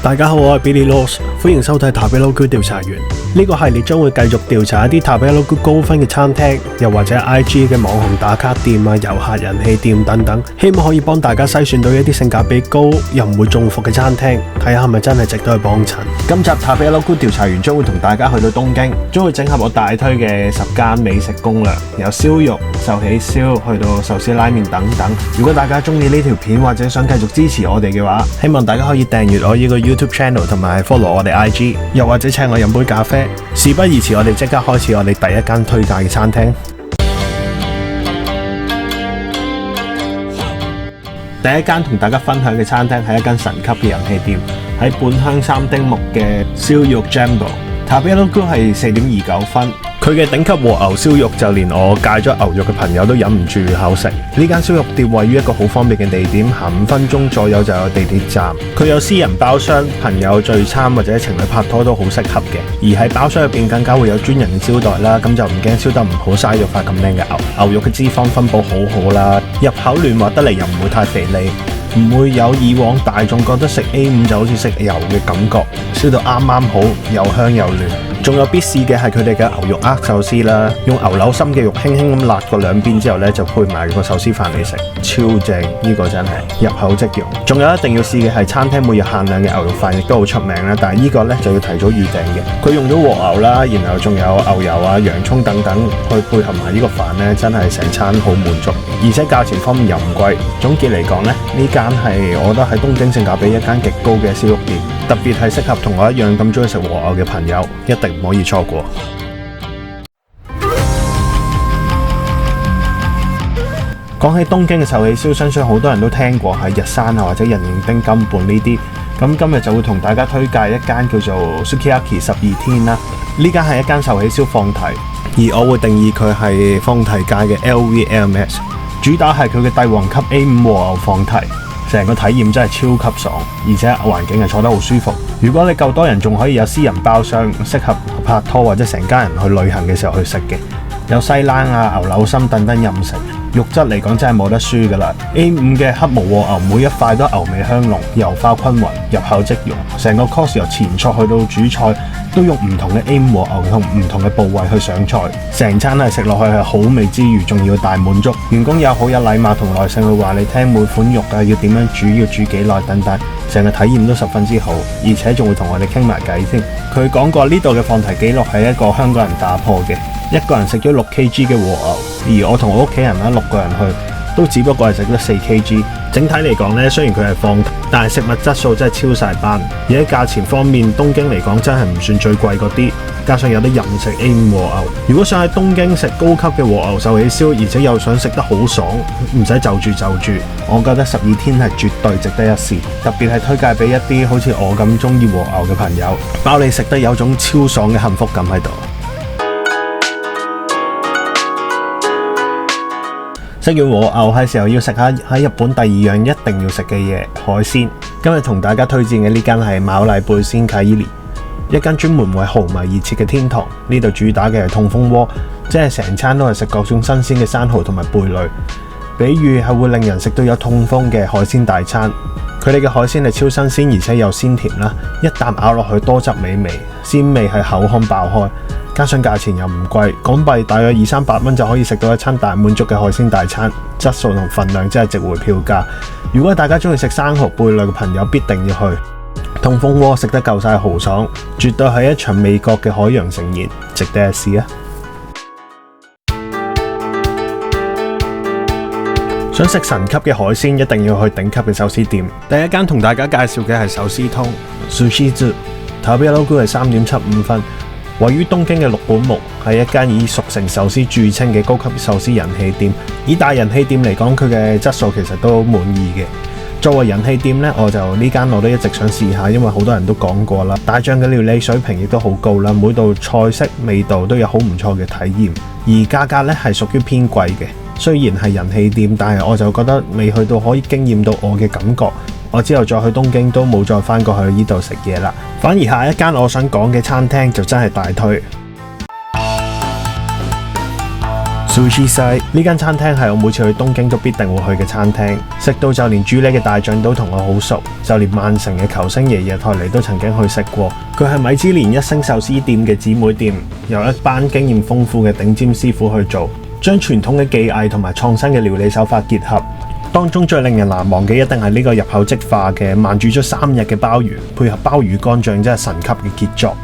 大家好，我係 Billy Laws， 歡迎收睇 Tabelog 調查員。呢個系列將會繼續調查一啲 Tabelog 高分嘅餐廳，又或者 IG 嘅網紅打卡店啊、遊客人氣店等等，希望可以幫大家篩選到一啲性價比高又唔會中伏嘅餐廳，睇下係咪真係值得去幫襯。今集 Tabelog 調查員將會同大家去到東京，將會整合我大推嘅10間美食攻略，由燒肉、壽喜燒去到壽司拉麵等等。如果大家中意呢條片或者想繼續支持我哋嘅話，希望大家可以訂閱我呢個 YouTube channel 同埋 follow 我哋 IG， 又或者請我飲杯咖啡。事不宜遲，我哋即刻開始我哋第一間推介嘅餐廳。第一間同大家分享嘅餐廳係一間神級嘅人氣店，喺本鄉三丁目嘅燒肉 Jumbo。Tabelog 係4.29分。佢嘅頂級和牛燒肉就連我戒咗牛肉嘅朋友都忍唔住口食。呢間燒肉店位於一個好方便嘅地點，行5分鐘左右就有地鐵站。佢有私人包廂，朋友聚餐或者情侶拍拖都好適合嘅。而喺包廂入邊更加會有專人招待啦，咁就唔驚燒得唔好，嘥咗塊咁靚嘅牛。牛肉嘅脂肪分佈好好啦，入口嫩滑得嚟又唔會太肥膩，唔會有以往大眾覺得食 A5 就好似食油嘅感覺，燒到啱啱好，又香又嫩。仲有必試嘅係佢哋嘅牛肉握壽司啦，用牛柳心嘅肉輕輕咁辣過兩邊之後呢，就配埋個壽司飯嚟食，超正！呢個真係入口即溶。仲有一定要試嘅係餐廳每日限量嘅牛肉飯，亦都好出名啦。但係呢個呢，就要提早預訂嘅。佢用咗和牛啦，然後仲有牛油啊、洋葱等等去配合埋呢個飯呢，真係成餐好滿足。而且價錢方面又唔貴。總結嚟講呢，呢間係我覺得喺東京性價比一間極高嘅燒肉店，特別係適合同我一樣咁中意食和牛嘅朋友，一定唔可以錯過。講起東京嘅壽喜燒，相信好多人都聽過係日山啊或者人形町金本呢啲。咁今日就會同大家推介一間叫做 Sukiyaki 12天啦。呢間係一間壽喜燒放題，而我會定義佢係放題界嘅 LVMS。主打係佢嘅帝王級 A5 和牛放題。成個體驗真係超級爽，而且環境係坐得好舒服。如果你夠多人，仲可以有私人包廂，適合拍拖或者成家人去旅行嘅時候去食嘅。有西冷啊、牛柳心等等任食，肉質嚟講真係冇得輸㗎啦。A5 嘅黑毛和牛每一塊都牛味香濃，油花均勻，入口即溶。成個 course 由前菜去到主菜，都用唔同嘅 A5 和牛同唔同嘅部位去上菜，成餐係食落去係好味之餘，仲要大滿足。員工又好有禮貌同耐性去話你聽每款肉啊要點樣煮，要煮幾耐等等，成個體驗都十分之好，而且仲會同我哋傾埋偈添。佢講過呢度嘅放題記錄係一個香港人打破嘅，一個人食咗6 kg 嘅和牛，而我同我屋企人啦6個人去，都只不過係食咗4 kg。整體嚟講呢，雖然佢係放題，但係食物質素真係超晒班。而喺價錢方面，東京嚟講真係唔算最貴嗰啲，加上有得任食 A5 和牛。如果想喺東京食高級嘅和牛壽喜燒，而且又想食得好爽，唔使就住，我覺得12天係絕對值得一試。特別係推介俾一啲好似我咁中意和牛嘅朋友，包你食得有種超爽嘅幸福感喺度。食完和牛係時候要食下喺日本第2樣一定要食嘅嘢——海鮮。今日同大家推薦嘅呢間係馬麗貝鮮卡伊利，一間專門為蠔迷而設嘅天堂。呢度主打嘅係痛風鍋，即係成餐都係食各種新鮮嘅生蠔同埋貝類，比喻係會令人食到有痛風嘅海鮮大餐。佢哋嘅海鮮係超新鮮，而且又鮮甜啦，一啖咬落去多汁美味，鮮味係口腔爆開。加上價錢又唔貴，港幣大約200-300蚊就可以食到一餐大滿足嘅海鮮大餐，質素同份量真係值回票價。如果大家中意食生蠔貝類嘅朋友，必定要去。痛風鍋食得夠晒豪爽，絕對係一場味覺嘅海洋盛宴，值得一試啊！想食神級嘅海鮮，一定要去頂級嘅壽司店。第一間同大家介紹嘅係壽司通 Sushizu，Tabelog 係3.75分。位於東京嘅六本木，係一間以熟成壽司著稱嘅高級壽司人氣店。以大人氣店嚟講，佢嘅質素其實都滿意嘅。作為人氣店呢，呢間我都一直想試下，因為好多人都講過啦。大將嘅料理水平亦都好高啦，每道菜式味道都有好唔錯嘅體驗，而價格呢係屬於偏貴嘅。雖然係人氣店，但係我就覺得未去到可以驚豔到我嘅感覺。我之後再去東京都冇再返過去呢度食嘢啦。反而下一間我想講嘅餐廳就真係大推。Sushi-Sai 呢間餐廳係我每次去東京都必定會去嘅餐廳，食到就連主理嘅大將都同我好熟，就連曼城嘅球星爺爺台尼都曾經去食過。佢係米芝蓮一星壽司店嘅姊妹店，由一班經驗豐富嘅頂尖師傅去做，將傳統嘅技藝同埋創新嘅料理手法結合。當中最令人難忘嘅一定係呢個入口即化嘅慢煮咗3日嘅鮑魚，配合鮑魚乾醬真係神級嘅傑作。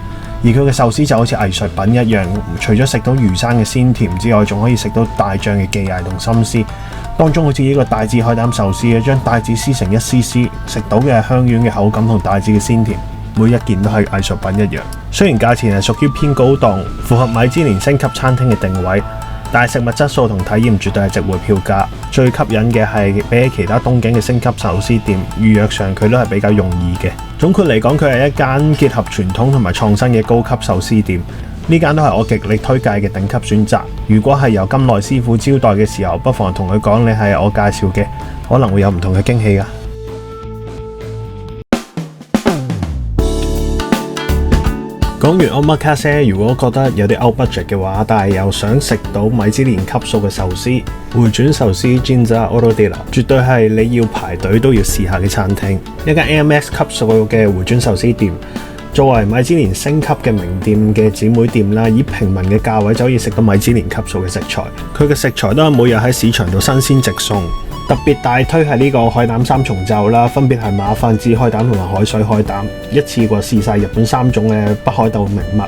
而佢嘅壽司就好似藝術品一樣，除咗食到魚生嘅鮮甜之外，仲可以食到大將嘅技藝同心思。當中好似呢個帶子海膽壽司，將帶子撕成一絲絲，食到嘅係香軟嘅口感同帶子嘅鮮甜，每一件都係藝術品一樣。雖然價錢係屬於偏高檔，符合米芝蓮星級餐廳嘅定位，但係食物質素同體驗絕對係值回票價。最吸引嘅係比起其他東京嘅星級壽司店，預約上佢都係比較容易嘅。總括嚟講，佢係一間結合傳統同埋創新嘅高級壽司店。呢間都係我極力推介嘅頂級選擇。如果係由金內師傅招待嘅時候，不妨同佢講你係我介紹嘅，可能會有唔同嘅驚喜㗎。講完 Omakase， 如果覺得有啲 out budget 嘅話，但係又想食到米芝蓮級數嘅壽司，回轉壽司 Ginza Orodera 絕對係你要排隊都要試下嘅餐廳。一間 AMX 級數嘅回轉壽司店，作為米芝蓮星級嘅名店嘅姊妹店啦，以平民嘅價位就可以食到米芝蓮級數嘅食材。佢嘅食材都係每日喺市場度新鮮直送。特別大推係呢個海膽3重奏啦，分別係馬飯紫海膽同埋海水海膽，一次過試晒日本3種嘅北海道名物，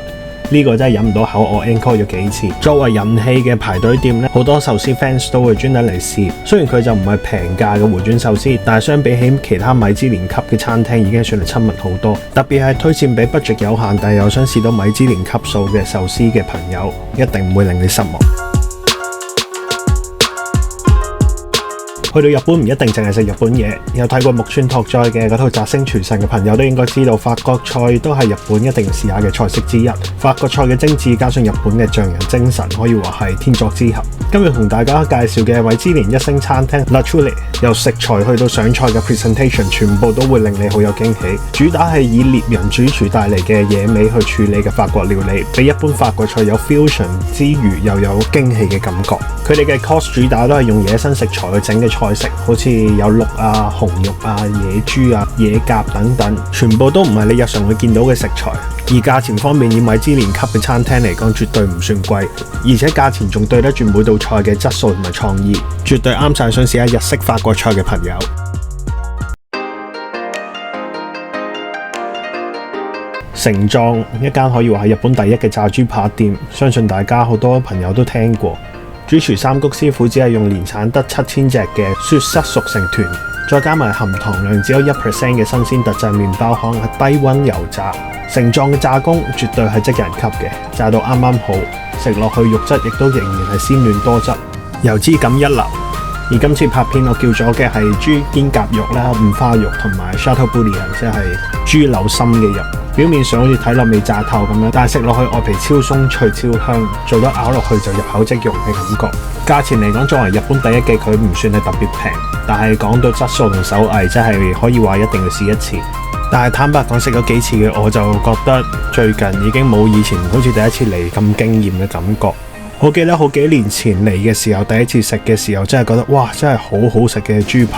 呢個真係忍唔到口，我 encore 咗幾次。作為人氣嘅排隊店咧，好多壽司 fans 都會專登嚟試。雖然佢就唔係平價嘅回轉壽司，但係相比起其他米芝蓮級嘅餐廳已經算係親民好多。特別係推薦俾 budget 有限但係又想試到米芝蓮級數嘅壽司嘅朋友，一定唔會令你失望。去到日本唔一定淨係食日本嘢，有睇過木村拓哉嘅嗰套《摘星廚神》嘅朋友都應該知道，法國菜都係日本一定要試下嘅菜式之一。法國菜嘅精緻加上日本嘅匠人精神，可以話係天作之合。今日同大家介紹嘅米芝蓮一星餐廳 La Choule， 由食材去到上菜嘅 presentation， 全部都會令你好有驚喜。主打係以獵人主廚帶嚟嘅野味去處理嘅法國料理，比一般法國菜有 fusion 之餘又有驚喜嘅感覺。佢哋嘅 course 主打都係用野生食材去整嘅菜式，好似有鹿啊、紅肉啊、野豬啊、野鴿等等，全部都唔係你日常會見到嘅食材。而價錢方面，以米芝蓮級嘅餐廳嚟講，絕對唔算貴，而且價錢仲對得住每道菜嘅質素同埋創意，絕對啱晒想試下日式法國菜嘅朋友。成莊一間可以話係日本第一嘅炸豬扒店，相信大家好多朋友都聽過。主廚三谷師傅只係用年產得7000隻嘅雪室熟成豚，再加埋含糖量只有1% 嘅新鮮特製麵包糠，係低溫油炸。成莊嘅炸工絕對係職人級嘅，炸到啱啱好，食落去肉質亦都仍然係鮮嫩多汁，油脂感一流。而今次拍片我叫咗嘅係豬肩胛肉啦、五花肉同埋 Chateaubriand， 即係豬柳心嘅肉。表面上好似睇落未炸透咁樣，但係食落去外皮超鬆脆超香，做到咬落去就入口即溶嘅感覺。價錢嚟講，作為日本第一嘅佢唔算係特別平，但係講到質素同手藝，真係可以話一定要試一次。但係坦白講，食咗幾次嘅我就覺得最近已經冇以前好似第一次嚟咁驚豔嘅感覺。我記得好幾年前嚟嘅時候，第一次食嘅時候真係覺得哇，真係好好食嘅豬扒。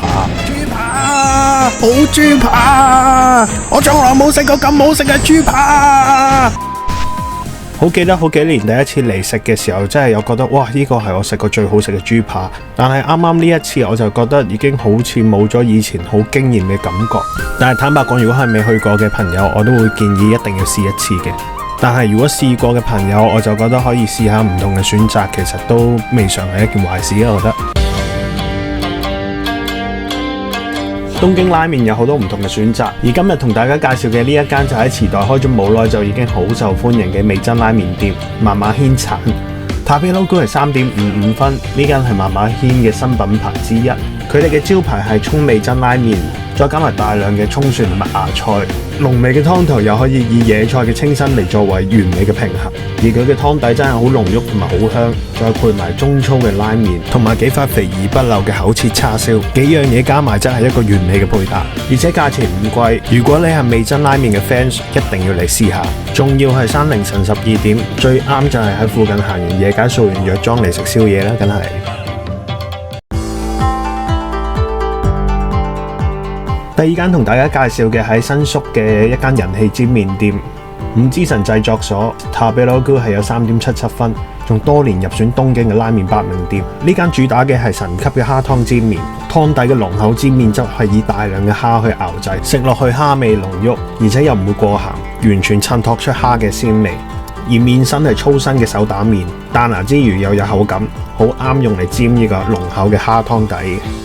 好豬扒，我從來冇食過咁好食嘅豬扒。好記得好幾年第一次嚟食嘅時候，真係有覺得哇，呢個係我食過最好食嘅豬扒。但係啱啱呢一次我就覺得已經好似冇咗以前好驚豔嘅感覺。但係坦白講，如果係未去過嘅朋友，我都會建議一定要試一次嘅。但係如果試過嘅朋友，我就覺得可以試下唔同嘅選擇，其實都未嘗係一件壞事啊！我覺得。東京拉麵有好多唔同嘅選擇，而今日同大家介紹嘅呢一間就喺池袋開咗冇耐就已經好受歡迎嘅味噌拉麵店麻馬軒產，塔比 logo 係3.55分，呢間係麻馬軒嘅新品牌之一。佢哋嘅招牌係葱味噌拉麵，再加埋大量嘅葱蒜同埋芽菜，濃味嘅湯頭又可以以野菜嘅清新嚟作為完美嘅平衡。而佢嘅湯底真係好濃郁同埋好香，再配埋中粗嘅拉麵同埋幾塊肥而不漏嘅厚切叉燒，幾樣嘢加埋真係一個完美嘅配搭，而且價錢唔貴。如果你係味噌拉麵嘅 fans， 一定要嚟試下。仲要係山凌晨12點，最啱就係喺附近行完夜街掃完藥妝嚟食宵夜啦，梗係。第二間同大家介紹嘅喺新宿嘅一間人氣煎麵店，五之神製作所 Tabelogoo 係有3.77分，仲多年入選東京嘅拉麵百名店。呢間主打嘅係神級嘅蝦湯煎麵，湯底嘅濃厚煎麵汁係以大量嘅蝦去熬製，食落去蝦味濃郁，而且又唔會過鹹，完全襯托出蝦嘅鮮味。而麵身係粗身嘅手打麵，彈牙之餘又有口感，好啱用嚟煎呢個濃厚嘅蝦湯底。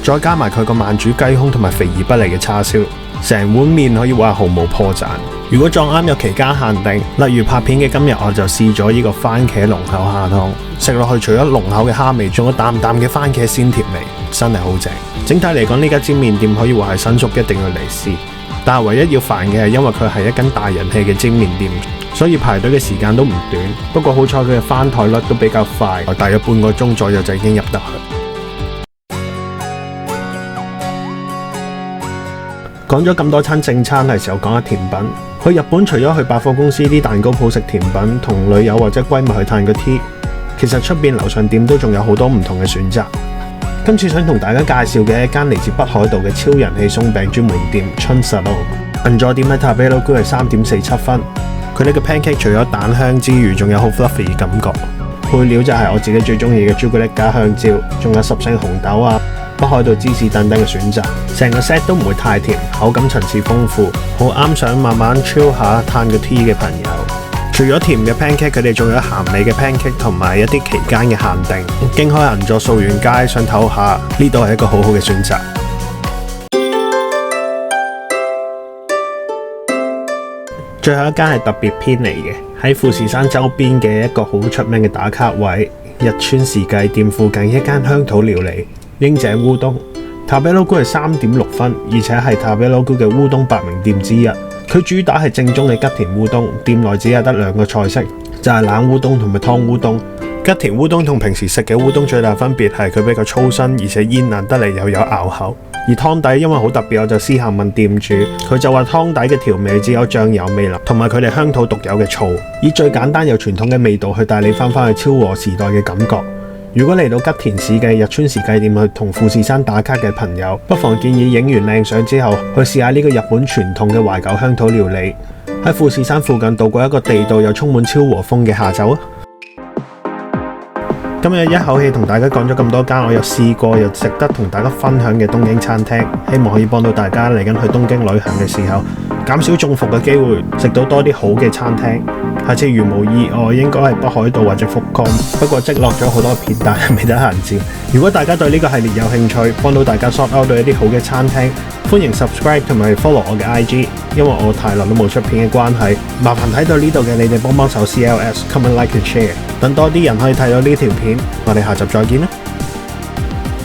再加埋佢個慢煮雞胸同埋肥而不膩嘅叉燒，成碗麵可以話毫無破綻。如果撞啱有期間限定，例如拍片嘅今日，我就試咗呢個番茄濃厚蝦湯，食落去除咗濃厚嘅蝦味，仲有淡淡嘅番茄鮮甜味，真係好正。整體嚟講，呢間煎麵店可以話係新宿一定要嚟試，但係唯一要煩嘅係因為佢係一間大人氣嘅煎麵店，所以排隊嘅時間都唔短。不過好彩佢嘅翻台率都比較快，大約半個鐘左右就已經入得去。講咗咁多餐正餐，係時候講下甜品。去日本除咗去百貨公司啲蛋糕鋪食甜品，同女友或者閨蜜去嘆個 tea， 其實出邊樓上店都仲有好多唔同嘅選擇。今次想同大家介紹嘅一間嚟自北海道嘅超人氣鬆餅專門店 Chunsaru， 銀座店喺 Tabelogoo 係3.47分。佢哋嘅 pancake 除咗蛋香之餘，仲有好 fluffy 嘅感覺。配料就係我自己最中意嘅朱古力加香蕉，仲有10星紅豆啊、北海道芝士等等嘅選擇。成個 set 都唔會太甜，口感層次豐富，好啱想慢慢 chill 下嘆個 tea 嘅朋友。除咗甜嘅 pancake， 佢哋仲有鹹味嘅 pancake 同埋一啲期間嘅限定。經開銀座掃完街想唞下，呢度係一個好好嘅選擇。最後一間係特別偏離嘅，喺富士山周邊嘅一個好出名嘅打卡位，日川時計店附近一間鄉土料理英井烏冬。Tabelogoo 係3.6分，而且係 Tabelogoo 嘅烏冬百名店之一。佢主打係正宗嘅吉田烏冬，店內只有得2個菜式，就係冷烏冬同埋湯烏冬。吉田烏冬同平時食嘅烏冬最大分別係佢比較粗身，而且煙韌得嚟又有咬口。而湯底因為好特別，我就私下問店主，佢就話湯底嘅調味只有醬油味淋，同埋佢哋鄉土獨有嘅醋，以最簡單又傳統嘅味道去帶你翻去昭和時代嘅感覺。如果嚟到吉田市嘅日川時計店去同富士山打卡嘅朋友，不妨建議影完靚相之後去試下呢個日本傳統嘅懷舊鄉土料理，喺富士山附近度過一個地道又充滿昭和風嘅下晝啊！今日一口氣同大家講咗咁多間我有試過又值得同大家分享嘅東京餐廳，希望可以幫到大家嚟緊去東京旅行嘅時候減少中伏嘅機會，食到多啲好嘅餐廳。下次如無意外應該係北海道或者福岡，不過積落咗好多片，但係未得閒照。如果大家對呢個系列有興趣，幫到大家 sort out 到一啲好嘅餐廳，歡迎 subscribe 同埋 follow 我嘅 IG， 因為我太耐都冇出片嘅關係，麻煩睇到呢度嘅你哋幫手 CLS comment like and share， 等多啲人可以睇到呢條片。我哋下集再見啦！